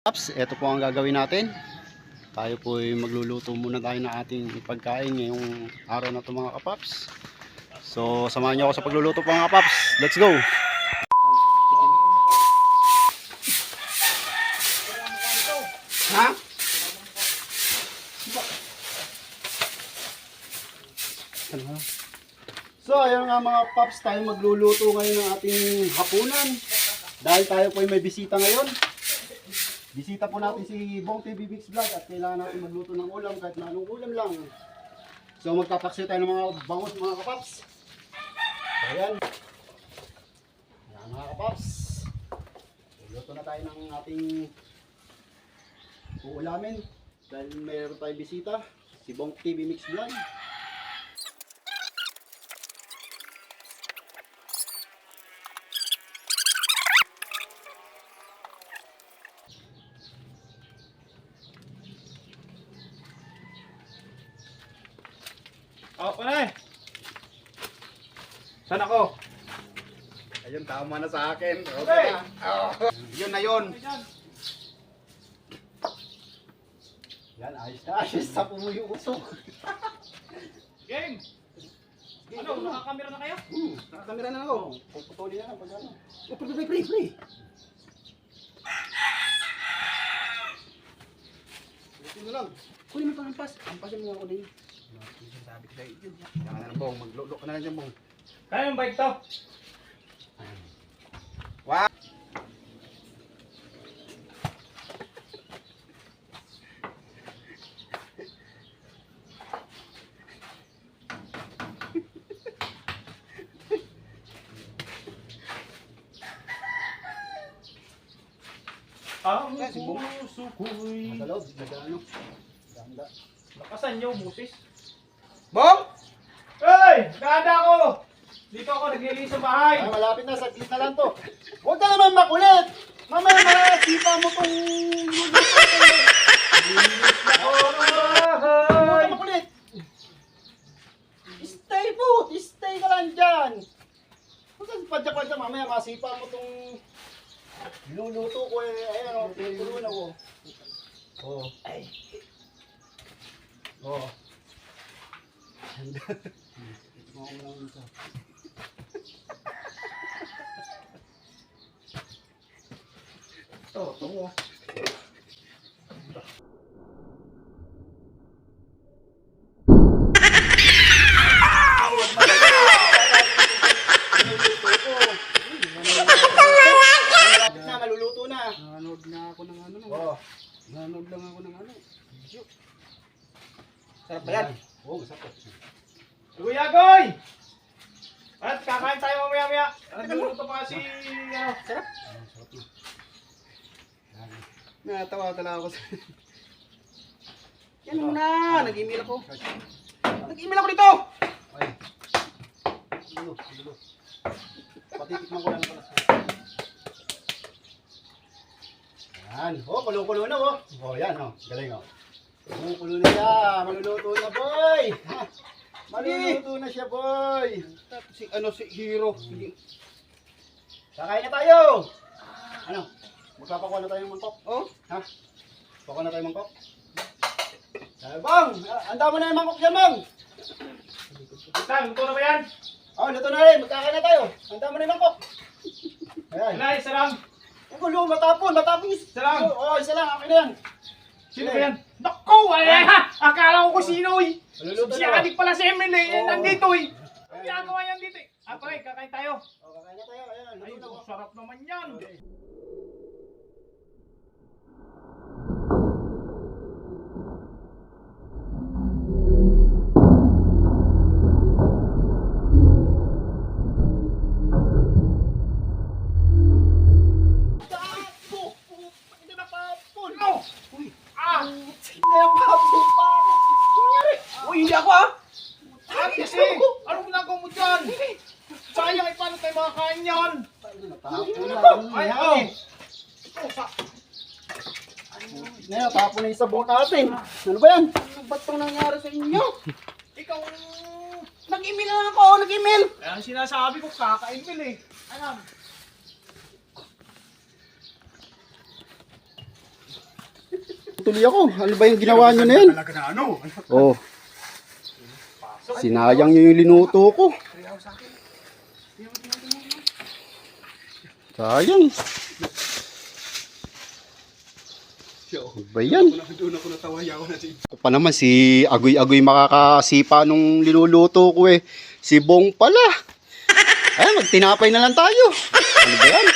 Paps, ito po ang gagawin natin. Tayo po ay magluluto muna tayo ng ating pagkain ngayong araw na ito mga kapaps. So samahan niyo ako sa pagluluto po mga kapaps. Let's go! Ha? So ayun nga mga paps, tayo magluluto ngayon ng ating hapunan. Dahil tayo po ay may bisita ngayon. Bisita po natin si Bong TV Mix Vlog at kailangan natin magluto ng ulam kahit na anong ulam lang. So magpapaksiw tayo ng mga bangus mga kapaps. Ayan. Ayan mga kapaps. Luto na tayo ng ating uulamin. Dahil mayroon tayong bisita, si Bong TV Mix Vlog. Oh, panay! Saan ako? Ayun, tama na sa akin. Okay. Yun na yun. Yan, ayos na. Ayos sa pumuyo usok. Game! Ano, nakakamera na kayo? Nakakamera na ako. Puputuli na lang pag ano. Oh, pre. Ito na lang. Kunin mo pang ampas. Ampasin mo ako din. Sabi ko sa'yo yun. Kaya na lang bong. Maglolo ka na lang dyan bong. Kaya yung bike to? Wow! Ang puso ko'y... Nasa loob. Nagano. Ganda. Lakasan nyo, musis. Bong! Hey! Ganda ako! Dito ako naglilinis sa bahay. Ay, malapit na. Saglit na lang to. Huwag ka naman makulit. Mamaya masipa mo tong... Huwag ka makulit. Stay po. Stay ka lang dyan. Huwag ka padya-padya. Mamaya masipa mo tong... Niluluto ko eh. Ayan o. Pinaguluan ako. Oo. Ay. Oo. Ito mo lang ito. Ito mo. Maluluto na. Nanood na ako ng ano. Oo. Nanood lang ako ng ano. Video. Sarap ba yan? Oo, masarap. Kuya Goy! At kakain tayo mamaya-maya. Nagluluto pa si... Sarap. Sarap na. Natawa talaga ako sa... Yan muna. Nag-email ako. Nag-email ako dito! Ay. Dulo. Patitikman ko lang pala. Yan. Oh, kulo-kulo na oh. Oh, yan oh. Galing oh. Kulo na siya. Maluluto na boy. Maluluto na siya boy. Si Hero. Kakain na tayo. Ano? Magpapakuha na tayo ng mangkok. Oh? Ha? Pakuha na tayo ng mangkok. Bang! Handa mo na yung mangkok dyan, Bang! Tang, luto na ba yan? Oh, luto na rin. Magkakain na tayo. Handa mo na yung mangkok. Ayan. Wala, isa lang. Ang gulo, matapon. Isa lang. Oo, isa lang. Akin na yan. Sino ba yan? Naku! Ay, ha! Akala ko kung sino eh. Maluluto Si na. Adik pala si Emil eh. Oo. Nandito eh. Ang ginagawa yan dito eh. Pare, kakain tayo. Oh, kakain na tayo. Ayan, Ay, luto na. sarap naman yan. Hindi na papon. Oh! Uy, Ah! hindi na papon pa. Nangyari? Uy, hindi ako ah! At kasi, anong ginagawa mo dyan? Sayang ay paano tayo makakain yan? Natapon na. Ay, Ay, oh! Ito, Natapon na yung sabon natin. Ano ba yan? Ano ba itong nangyari sa inyo? ikaw, Nag-email na ako, nag-email. Kaya ang sinasabi ko, kaka-email eh. Alam. tuloy ako. Ano ba yung ginawa nyo na yan? Talaga na ano? Oh. Sinayang nyo yung linuto ko. Sayang. Ano ba yan? Doon ako natawa, yawa na si... Ako pa naman si Agoy-Agoy makakasipa nung linuluto ko eh. Si Bong pala. Ay, magtinapay na lang tayo. Ano ba yan?